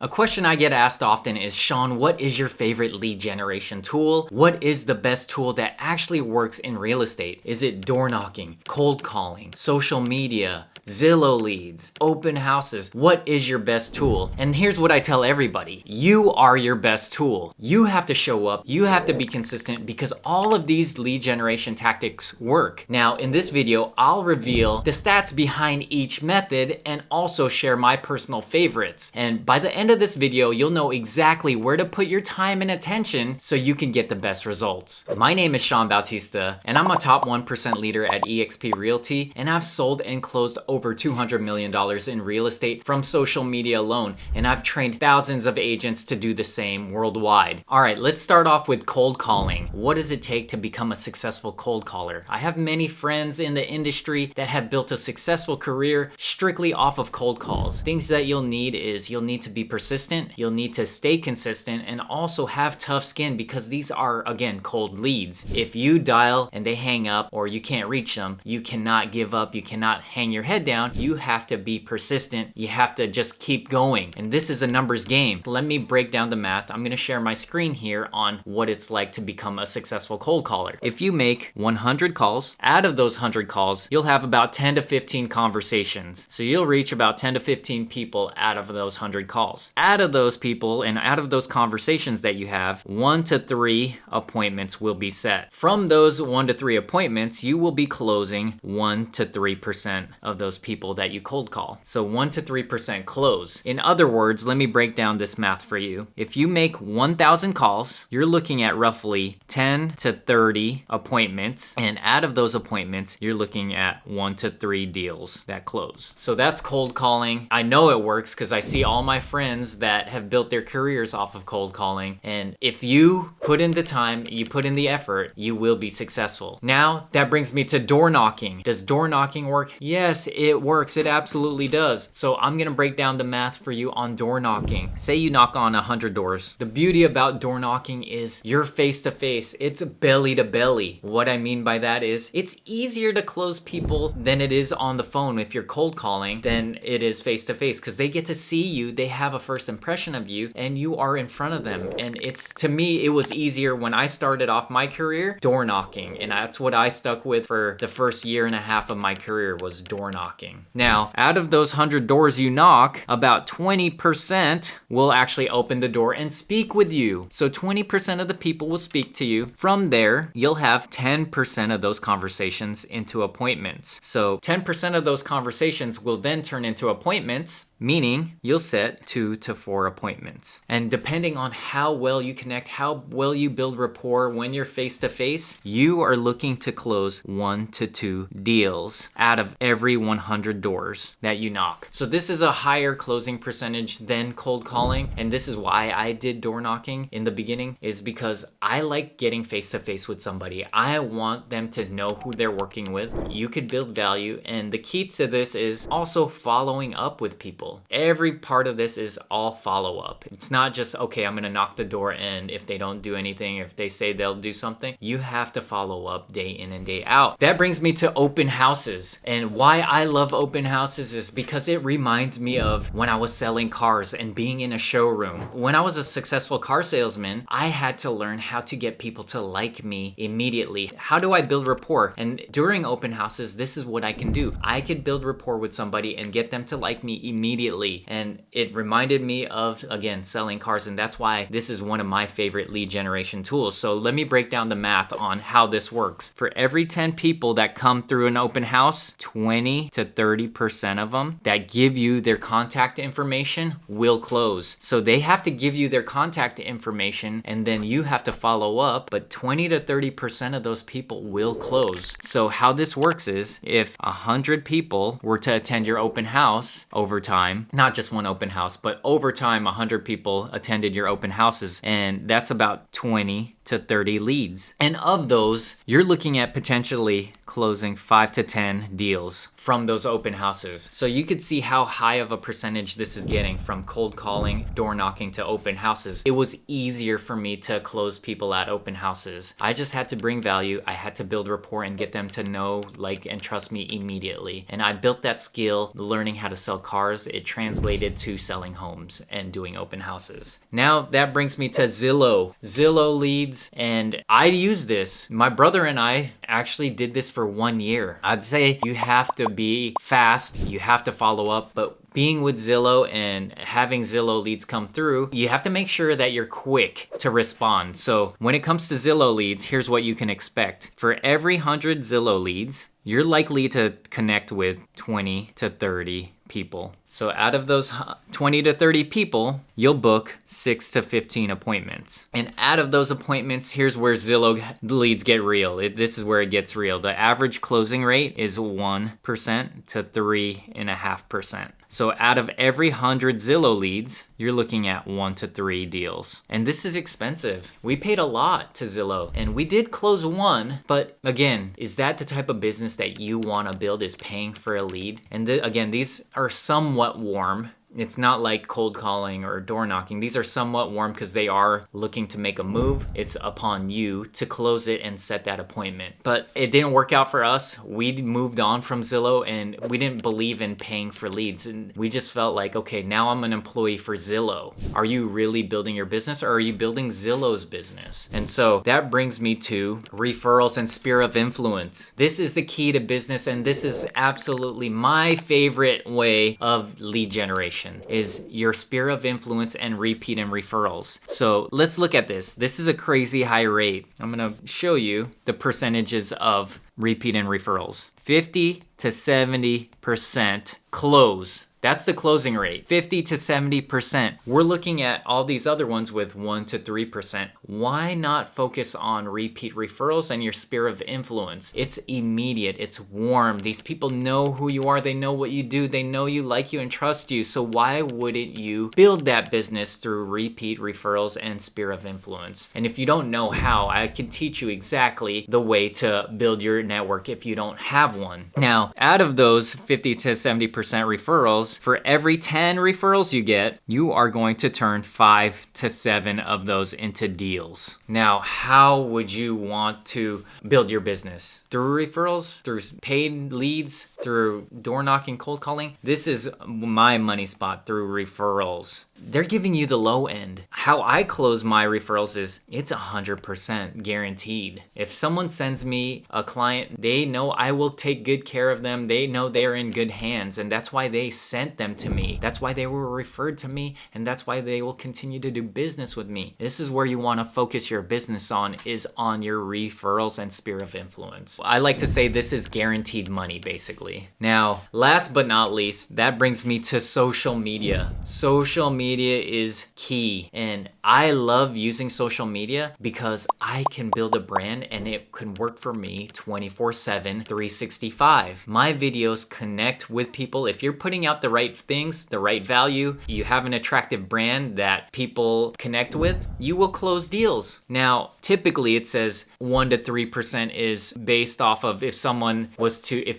A question I get asked often is, Sean, what is your favorite lead generation tool? What is the best tool that actually works in real estate? Is it door knocking, cold calling, social media, Zillow leads, open houses? What is your best tool? And here's what I tell everybody. You are your best tool. You have to show up. You have to be consistent because all of these lead generation tactics work. Now, in this video, I'll reveal the stats behind each method and also share my personal favorites. And by the end of this video, you'll know exactly where to put your time and attention so you can get the best results. My name is Sean Bautista, and I'm a top 1% leader at eXp Realty, and I've sold and closed over $200 million in real estate from social media alone, and I've trained thousands of agents to do the same worldwide. All right, let's start off with cold calling. What does it take to become a successful cold caller? I have many friends in the industry that have built a successful career strictly off of cold calls. Things that you'll need is you'll need to be persistent, you'll need to stay consistent, and also have tough skin because these are, again, cold leads. If you dial and they hang up or you can't reach them, you cannot give up, you cannot hang your head down. You have to be persistent, you have to just keep going. And this is a numbers game. Let me break down the math. I'm gonna share my screen here on what it's like to become a successful cold caller. If you make 100 calls, out of those 100 calls, you'll have about 10 to 15 conversations. So you'll reach about 10 to 15 people out of those 100 calls. Out of those people and out of those conversations that you have, 1 to 3 appointments will be set. From those 1 to 3 appointments, you will be closing 1 to 3% of those people that you cold call. So 1 to 3% close. In other words, let me break down this math for you. If you make 1,000 calls, you're looking at roughly 10 to 30 appointments. And out of those appointments, you're looking at 1 to 3 deals that close. So that's cold calling. I know it works because I see all my friends that have built their careers off of cold calling. And if you put in the time, you put in the effort, you will be successful. Now, that brings me to door knocking. Does door knocking work? Yes, it works. It absolutely does. So I'm gonna break down the math for you on door knocking. Say you knock on 100 doors. The beauty about door knocking is you're face to face. It's belly to belly. What I mean by that is it's easier to close people than it is on the phone if you're cold calling than it is face to face because they get to see you. They have a first impression of you and you are in front of them. And it's, to me, it was easier when I started off my career door knocking. And that's what I stuck with for the first year and a half of my career was door knocking. Now, out of those 100 doors you knock, about 20% will actually open the door and speak with you. So 20% of the people will speak to you. From there, you'll have 10% of those conversations into appointments. So 10% of those conversations will then turn into appointments, meaning you'll set 2 to 4 appointments. And depending on how well you connect, how well you build rapport when you're face to face, you are looking to close 1 to 2 deals out of every 100 doors that you knock. So this is a higher closing percentage than cold calling. And this is why I did door knocking in the beginning, is because I like getting face to face with somebody. I want them to know who they're working with. You could build value. And the key to this is also following up with people. Every part of this is all follow-up. It's not just, okay, I'm gonna knock the door and if they don't do anything, if they say they'll do something, you have to follow up day in and day out. That brings me to open houses. And why I love open houses is because it reminds me of when I was selling cars and being in a showroom. When I was a successful car salesman, I had to learn how to get people to like me immediately. How do I build rapport? And during open houses, this is what I can do. I could build rapport with somebody and get them to like me immediately. And it reminded me of, again, selling cars. And that's why this is one of my favorite lead generation tools. So let me break down the math on how this works. For every 10 people that come through an open house, 20 to 30% of them that give you their contact information will close. So they have to give you their contact information and then you have to follow up, but 20 to 30% of those people will close. So how this works is if 100 people were to attend your open house over time, not just one open house, but over time, 100 people attended your open houses, and that's about 20 to 30 leads. And of those, you're looking at potentially closing 5 to 10 deals from those open houses. So you could see how high of a percentage this is getting from cold calling, door knocking to open houses. It was easier for me to close people at open houses. I just had to bring value. I had to build rapport and get them to know, like, and trust me immediately. And I built that skill learning how to sell cars. It translated to selling homes. homes and doing open houses. Now that brings me to Zillow. Zillow leads, and I use this. My brother and I actually did this for 1 year. I'd say you have to be fast, you have to follow up, but being with Zillow and having Zillow leads come through, you have to make sure that you're quick to respond. So when it comes to Zillow leads, here's what you can expect. For every 100 Zillow leads, you're likely to connect with 20 to 30 people. So out of those 20 to 30 people, you'll book 6 to 15 appointments. And out of those appointments, here's where Zillow leads get real. This is where it gets real. The average closing rate is 1% to 3.5%. So out of every 100 Zillow leads, you're looking at 1 to 3 deals. And this is expensive. We paid a lot to Zillow and we did close one, but again, is that the type of business that you want to build, is paying for a lead? And again, these are somewhat warm. It's not like cold calling or door knocking. These are somewhat warm because they are looking to make a move. It's upon you to close it and set that appointment. But it didn't work out for us. We moved on from Zillow and we didn't believe in paying for leads. And we just felt like, okay, now I'm an employee for Zillow. Are you really building your business, or are you building Zillow's business? And so that brings me to referrals and sphere of influence. This is the key to business, and this is absolutely my favorite way of lead generation, is your sphere of influence and repeat and referrals. So let's look at this. This is a crazy high rate. I'm gonna show you the percentages of repeat and referrals. 50 to 70% close. That's the closing rate, 50 to 70%. We're looking at all these other ones with 1 to 3%. Why not focus on repeat referrals and your sphere of influence? It's immediate, it's warm. These people know who you are, they know what you do, they know you, like you, and trust you. So why wouldn't you build that business through repeat referrals and sphere of influence? And if you don't know how, I can teach you exactly the way to build your network if you don't have one. Now, out of those 50 to 70% referrals, for every 10 referrals you get, you are going to turn 5 to 7 of those into deals. Now, how would you want to build your business? Through referrals, through paid leads, through door knocking, cold calling? This is my money spot, through referrals. They're giving you the low end. How I close my referrals is it's 100% guaranteed. If someone sends me a client, they know I will take good care of them. They know they're in good hands, and that's why they sent them to me. That's why they were referred to me, and that's why they will continue to do business with me. This is where you want to focus your business on, is on your referrals and sphere of influence. I like to say this is guaranteed money, basically. Now, last but not least, that brings me to social media. Social media is key, and I love using social media because I can build a brand and it can work for me 24/7, 365. My videos connect with people. If you're putting out the right things, the right value, you have an attractive brand that people connect with, you will close deals. Now, typically it says 1 to 3% is based off of if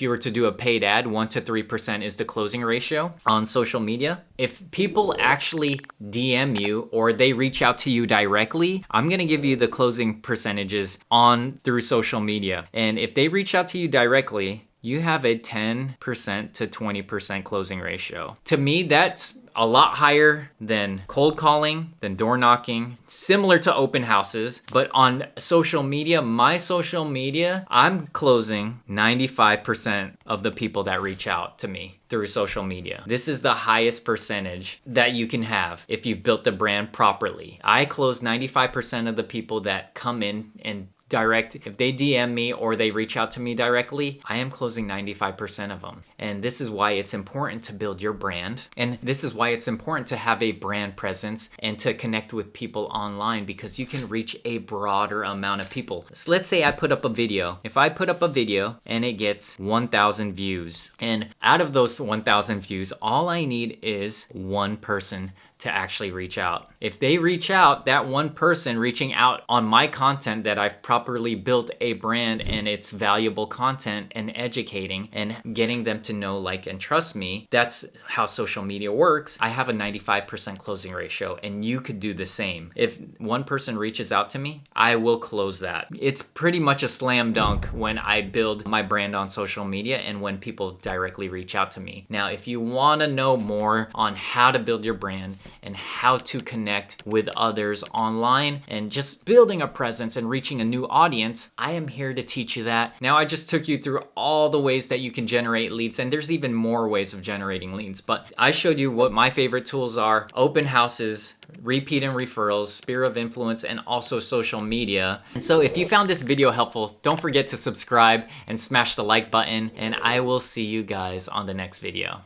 you were to do a paid ad, 1 to 3% is the closing ratio on social media. If people actually DM you or they reach out to you directly, I'm gonna give you the closing percentages through social media. And if they reach out to you directly, you have a 10% to 20% closing ratio. To me, that's a lot higher than cold calling, than door knocking, similar to open houses. But on social media, my social media, I'm closing 95% of the people that reach out to me through social media. This is the highest percentage that you can have if you've built the brand properly. I close 95% of the people that come in and if they DM me or they reach out to me directly, I am closing 95% of them. And this is why it's important to build your brand. And this is why it's important to have a brand presence and to connect with people online, because you can reach a broader amount of people. So let's say I put up a video. If I put up a video and it gets 1,000 views, and out of those 1,000 views, all I need is one person to actually reach out. If they reach out, that one person reaching out on my content that I've properly built a brand and it's valuable content and educating and getting them to know, like, and trust me, that's how social media works. I have a 95% closing ratio, and you could do the same. If one person reaches out to me, I will close that. It's pretty much a slam dunk when I build my brand on social media and when people directly reach out to me. Now, if you want to know more on how to build your brand and how to connect with others online and just building a presence and reaching a new audience, I am here to teach you that. Now, I just took you through all the ways that you can generate leads, and there's even more ways of generating leads, but I showed you what my favorite tools are: open houses, repeat and referrals, sphere of influence, and also social media. And so if you found this video helpful, don't forget to subscribe and smash the like button, and I will see you guys on the next video.